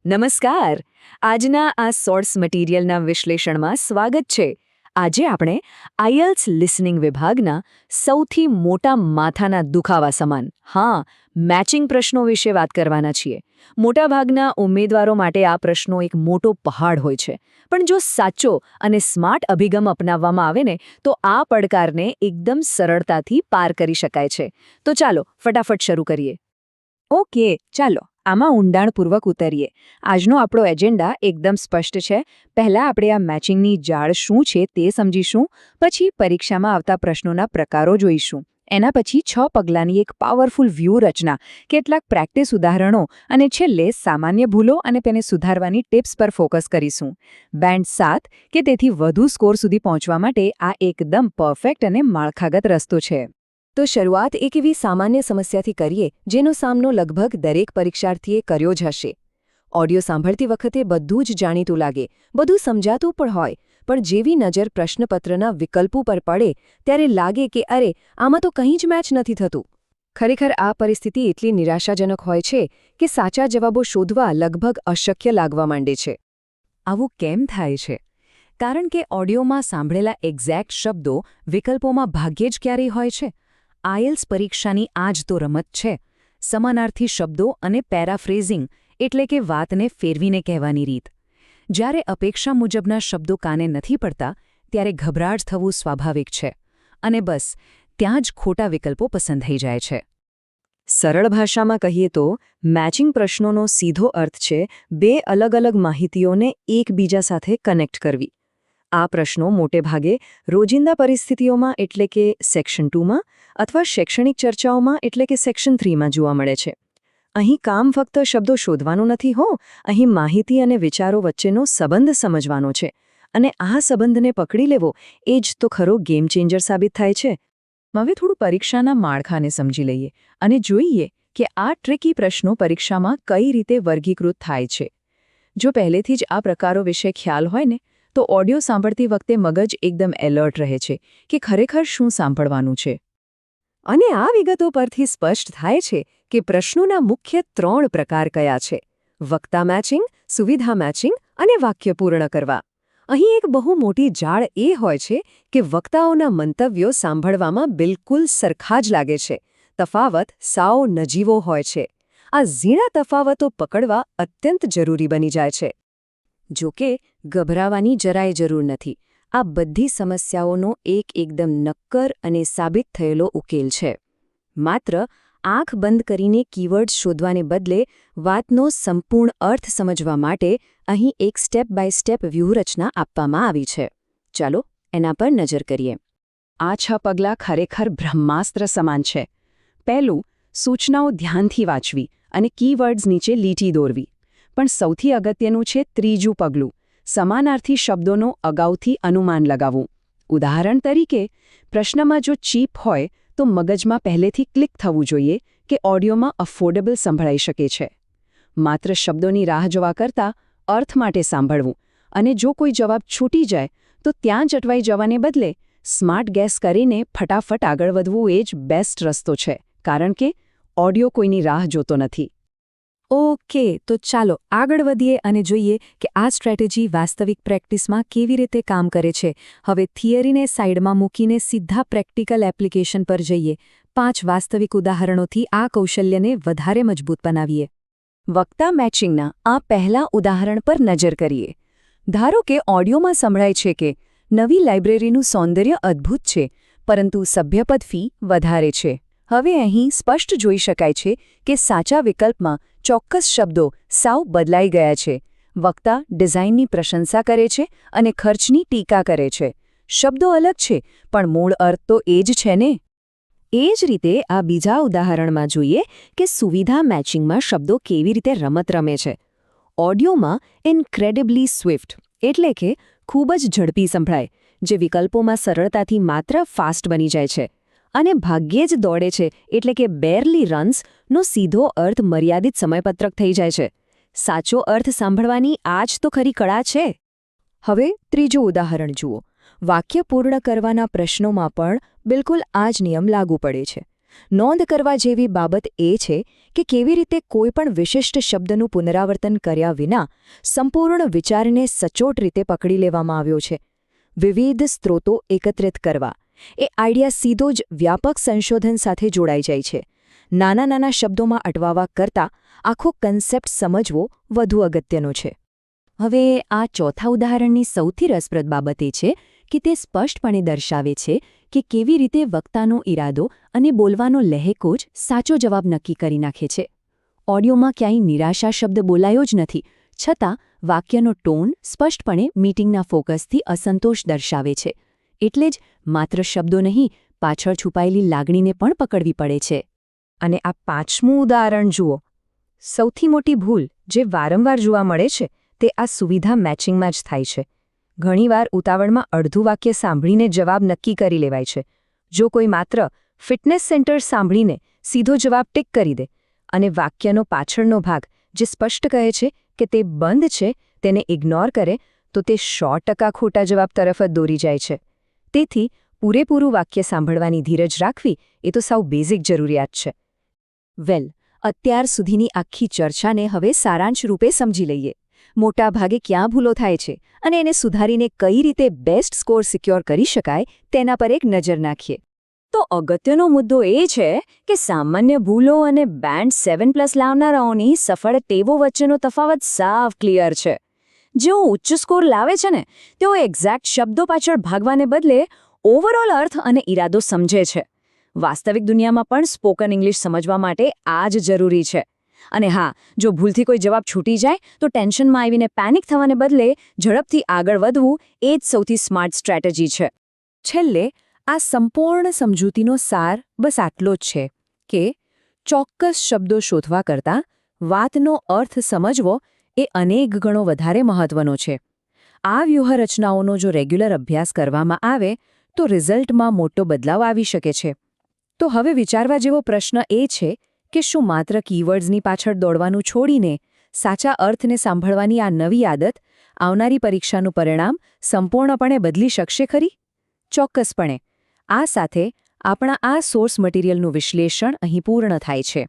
નમસ્કાર. આજના આ સોર્સ મટીરિયલના વિશ્લેષણમાં સ્વાગત છે. આજે આપણે આઈએલ્સ લિસનિંગ વિભાગના સૌથી મોટા માથાના દુખાવા સમાન મેચિંગ પ્રશ્નો વિશે વાત કરવાના છીએ. મોટાભાગના ઉમેદવારો માટે આ પ્રશ્નો એક મોટો પહાડ હોય છે, પણ જો સાચો અને સ્માર્ટ અભિગમ અપનાવવામાં આવે ને તો આ પડકારને એકદમ સરળતાથી પાર કરી શકાય છે. તો ચાલો ફટાફટ શરૂ કરીએ. ઓકે, ચાલો આમાં ઊંડાણપૂર્વક ઉતરીએ. આજનો આપણો એજન્ડા એકદમ સ્પષ્ટ છે. પહેલાં આપણે આ મેચિંગની જાળ શું છે તે સમજીશું, પછી પરીક્ષામાં આવતા પ્રશ્નોના પ્રકારો જોઈશું. એના પછી 6 પગલાંની એક પાવરફુલ વ્યૂહરચના, કેટલાક પ્રેક્ટિસ ઉદાહરણો અને છેલ્લે સામાન્ય ભૂલો અને તેને સુધારવાની ટિપ્સ પર ફોકસ કરીશું. બેન્ડ 7 કે તેથી વધુ સ્કોર સુધી પહોંચવા માટે આ એકદમ પરફેક્ટ અને માળખાગત રસ્તો છે. તો શરૂઆત એક એવી સામાન્ય સમસ્યાથી કરીએ જેનો સામનો લગભગ દરેક પરીક્ષાર્થીએ કર્યો જ હશે. ઓડિયો સાંભળતી વખતે બધું જ જાણીતું લાગે, બધું સમજાતું પણ હોય, પણ જેવી નજર પ્રશ્નપત્રના વિકલ્પો પર પડે ત્યારે લાગે કે અરે, આમાં તો કંઈ જ મેચ નથી થતું. ખરેખર આ પરિસ્થિતિ એટલી નિરાશાજનક હોય છે કે સાચા જવાબો શોધવા લગભગ અશક્ય લાગવા માંડે છે. આવું કેમ થાય છે? કારણ કે ઓડિયોમાં સાંભળેલા એક્ઝેક્ટ શબ્દો વિકલ્પોમાં ભાગ્યે જ ક્યારેય હોય છે. આઈએલ્સ પરીક્ષાની આ જ તો રમત છે. સમાનાર્થી શબ્દો અને પેરાફ્રેઝિંગ, એટલે કે વાતને ફેરવીને કહેવાની રીત. જ્યારે અપેક્ષા મુજબના શબ્દો કાને નથી પડતા ત્યારે ગભરાટ થવું સ્વાભાવિક છે, અને બસ ત્યાં જ ખોટા વિકલ્પો પસંદ થઈ જાય છે. સરળ ભાષામાં કહીએ તો મેચિંગ પ્રશ્નોનો સીધો અર્થ છે બે અલગ અલગ માહિતીઓને એકબીજા સાથે કનેક્ટ કરવી. આ પ્રશ્નો મોટેભાગે રોજિંદા પરિસ્થિતિઓમાં એટલે કે સેક્શન 2માં અથવા શૈક્ષણિક ચર્ચાઓમાં એટલે કે સેક્શન 3માં જોવા મળે છે. અહીં કામ ફક્ત શબ્દો શોધવાનું નથી અહીં માહિતી અને વિચારો વચ્ચેનો સંબંધ સમજવાનો છે. અને આ સંબંધને પકડી લેવો એ જ તો ખરો ગેમ ચેન્જર સાબિત થાય છે. હવે થોડું પરીક્ષાના માળખાને સમજી લઈએ અને જોઈએ કે આ ટ્રિકી પ્રશ્નો પરીક્ષામાં કઈ રીતે વર્ગીકૃત થાય છે. જો પહેલેથી જ આ પ્રકારો વિશે ખ્યાલ હોય ને તો ઓડિયો સાંભળતી વખતે મગજ એકદમ એલર્ટ રહે છે કે ખરેખર શું સાંભળવાનું છે. અને આ વિગતો પરથી સ્પષ્ટ થાય છે કે પ્રશ્નોના મુખ્ય 3 પ્રકાર કયા છે: વક્તા મેચિંગ, સુવિધા મેચિંગ અને વાક્ય પૂર્ણ કરવા. અહીં એક બહુ મોટી જાળ એ હોય છે કે વક્તાઓના મંતવ્યો સાંભળવામાં બિલકુલ સરખા જ લાગે છે. તફાવત સાવ નજીવો હોય છે. આ ઝીણા તફાવતો પકડવા અત્યંત જરૂરી બની જાય છે. જો કે ગભરાવાની જરાય જરૂર નથી. આ બધી સમસ્યાઓનો એક એકદમ નક્કર અને સાબિત થયેલો ઉકેલ છે. માત્ર આંખ બંધ કરીને કીવર્ડ્સ શોધવાને બદલે વાતનો સંપૂર્ણ અર્થ સમજવા માટે અહીં એક સ્ટેપ બાય સ્ટેપ વ્યૂહરચના આપવામાં આવી છે. ચાલો એના પર નજર કરીએ. આ 6 પગલાં ખરેખર બ્રહ્માસ્ત્ર સમાન છે. પહેલું, સૂચનાઓ ધ્યાનથી વાંચવી અને કીવર્ડ્સ નીચે લીટી દોરવી. પણ સૌથી અગત્યનું છે ત્રીજું પગલું, સમાનાર્થી શબ્દોનો અગાઉથી અનુમાન લગાવવું. ઉદાહરણ તરીકે, પ્રશ્નમાં જો ચીપ હોય તો મગજમાં પહેલેથી ક્લિક થવું જોઈએ કે ઓડિયોમાં અફોર્ડેબલ સંભળાઈ શકે છે. માત્ર શબ્દોની રાહ જોવા કરતાં અર્થ માટે સાંભળવું. અને જો કોઈ જવાબ છૂટી જાય તો ત્યાં જ અટવાઈ જવાને બદલે સ્માર્ટ ગેસ કરીને ફટાફટ આગળ વધવું એ જ બેસ્ટ રસ્તો છે, કારણ કે ઓડિયો કોઈની રાહ જોતો નથી. ઓકે, તો ચાલો આગળ વધીએ અને જોઈએ કે આ સ્ટ્રેટેજી વાસ્તવિક પ્રેક્ટિસમાં કેવી રીતે કામ કરે છે. હવે થિયરીને સાઈડમાં મૂકીને સીધા પ્રેક્ટિકલ એપ્લિકેશન પર જઈએ. 5 વાસ્તવિક ઉદાહરણોથી આ કૌશલ્યને વધારે મજબૂત બનાવીએ. વક્તા મેચિંગના આ પહેલા ઉદાહરણ પર નજર કરીએ. ધારો કે ઓડિયોમાં સંભળાય છે કે નવી લાઇબ્રેરીનું સૌંદર્ય અદ્ભુત છે, પરંતુ સભ્યપદ ફી વધારે છે. હવે અહીં સ્પષ્ટ જોઈ શકાય છે કે સાચા વિકલ્પમાં ચોક્કસ શબ્દો સાવ બદલાઈ ગયા છે. વક્તા ડિઝાઇનની પ્રશંસા કરે છે અને ખર્ચની ટીકા કરે છે. શબ્દો અલગ છે, પણ મૂળ અર્થ તો એ જ છે ને. એ જ રીતે આ બીજા ઉદાહરણમાં જોઈએ કે સુવિધા મેચિંગમાં શબ્દો કેવી રીતે રમત રમે છે. ઓડિયોમાં ઇન્ક્રેડિબલી સ્વિફ્ટ એટલે કે ખૂબ જ ઝડપી સંભળાય, જે વિકલ્પોમાં સરળતાથી માત્ર ફાસ્ટ બની જાય છે. અને ભાગ્યે જ દોડે છે એટલે કે બેરલી રન્સ નો સીધો અર્થ મર્યાદિત સમયપત્રક થઈ જાય છે. સાચો અર્થ સાંભળવાની આ જ તો ખરી કળા છે. હવે ત્રીજું ઉદાહરણ જુઓ. વાક્ય પૂર્ણ કરવાના પ્રશ્નોમાં પણ બિલકુલ આ જ નિયમ લાગુ પડે છે. નોંધ કરવા જેવી બાબત એ છે કે કેવી રીતે કોઈપણ વિશિષ્ટ શબ્દનું પુનરાવર્તન કર્યા વિના સંપૂર્ણ વિચારને સચોટ રીતે પકડી લેવામાં આવ્યો છે. વિવિધ સ્ત્રોતો એકત્રિત કરવા એ આઈડિયા સીધો જ વ્યાપક સંશોધન સાથે જોડાઈ જાય છે. નાના નાના શબ્દોમાં અટવાવા કરતાં આખો કન્સેપ્ટ સમજવો વધુ અગત્યનો છે. હવે આ ચોથા ઉદાહરણની સૌથી રસપ્રદ બાબત એ છે કે તે સ્પષ્ટપણે દર્શાવે છે કે કેવી રીતે વક્તાનો ઈરાદો અને બોલવાનો લહેકો જ સાચો જવાબ નક્કી કરી નાખે છે. ઓડિયોમાં ક્યાંય નિરાશા શબ્દ બોલાયો જ નથી, છતાં વાક્યનો ટોન સ્પષ્ટપણે મીટિંગના ફોકસથી અસંતોષ દર્શાવે છે. એટલે જ માત્ર શબ્દો નહીં, પાછળ છુપાયેલી લાગણીને પણ પકડવી પડે છે. અને આ પાંચમું ઉદાહરણ જુઓ. સૌથી મોટી ભૂલ જે વારંવાર જોવા મળે છે તે આ સુવિધા મેચિંગમાં જ થાય છે. ઘણીવાર ઉતાવળમાં અડધું વાક્ય સાંભળીને જવાબ નક્કી કરી લેવાય છે. જો કોઈ માત્ર ફિટનેસ સેન્ટર સાંભળીને સીધો જવાબ ટિક કરી દે અને વાક્યનો પાછળનો ભાગ જે સ્પષ્ટ કહે છે કે તે બંધ છે તેને ઇગ્નોર કરે તો તે 100% ખોટા જવાબ તરફ જ દોરી જાય છે. તેથી પૂરેપૂરું વાક્ય સાંભળવાની ધીરજ રાખવી એ તો સાવ બેઝિક જરૂરિયાત છે. અત્યાર સુધીની આખી ચર્ચાને હવે સારાંશ રૂપે સમજી લઈએ. મોટા ભાગે ક્યાં ભૂલો થાય છે અને એને સુધારીને કઈ રીતે બેસ્ટ સ્કોર સિક્યોર કરી શકાય તેના પર એક નજર નાખીએ. તો અગત્યનો મુદ્દો એ છે કે સામાન્ય ભૂલો અને બેન્ડ 7+ લાવનારાઓની સફળ ટેવો વચ્ચેનો તફાવત સાવ ક્લિયર છે. જેઓ ઉચ્ચ સ્કોર લાવે છે ને તેઓ એક્ઝેક્ટ શબ્દો પાછળ ભાગવાને બદલે ઓવરઓલ અર્થ અને ઈરાદો સમજે છે. વાસ્તવિક દુનિયામાં પણ સ્પોકન ઇંગ્લિશ સમજવા માટે આ જ જરૂરી છે. અને હા, જો ભૂલથી કોઈ જવાબ છૂટી જાય તો ટેન્શનમાં આવીને પેનિક થવાને બદલે ઝડપથી આગળ વધવું એ જ સૌથી સ્માર્ટ સ્ટ્રેટેજી છે. છેલ્લે આ સંપૂર્ણ સમજૂતીનો સાર બસ આટલો જ છે કે ચોક્કસ શબ્દો શોધવા કરતાં વાતનો અર્થ સમજવો એ અનેક ગણો વધારે મહત્વનો છે. આ વ્યૂહરચનાઓનો જો રેગ્યુલર અભ્યાસ કરવામાં આવે તો રિઝલ્ટમાં મોટો બદલાવ આવી શકે છે. તો હવે વિચારવા જેવો પ્રશ્ન એ છે કે શું માત્ર કીવર્ડ્સની પાછળ દોડવાનું છોડીને સાચા અર્થને સાંભળવાની આ નવી આદત આવનારી પરીક્ષાનું પરિણામ સંપૂર્ણપણે બદલી શકશે ખરી? ચોક્કસપણે. આ સાથે આપણા આ સોર્સ મટીરિયલનું વિશ્લેષણ અહીં પૂર્ણ થાય છે.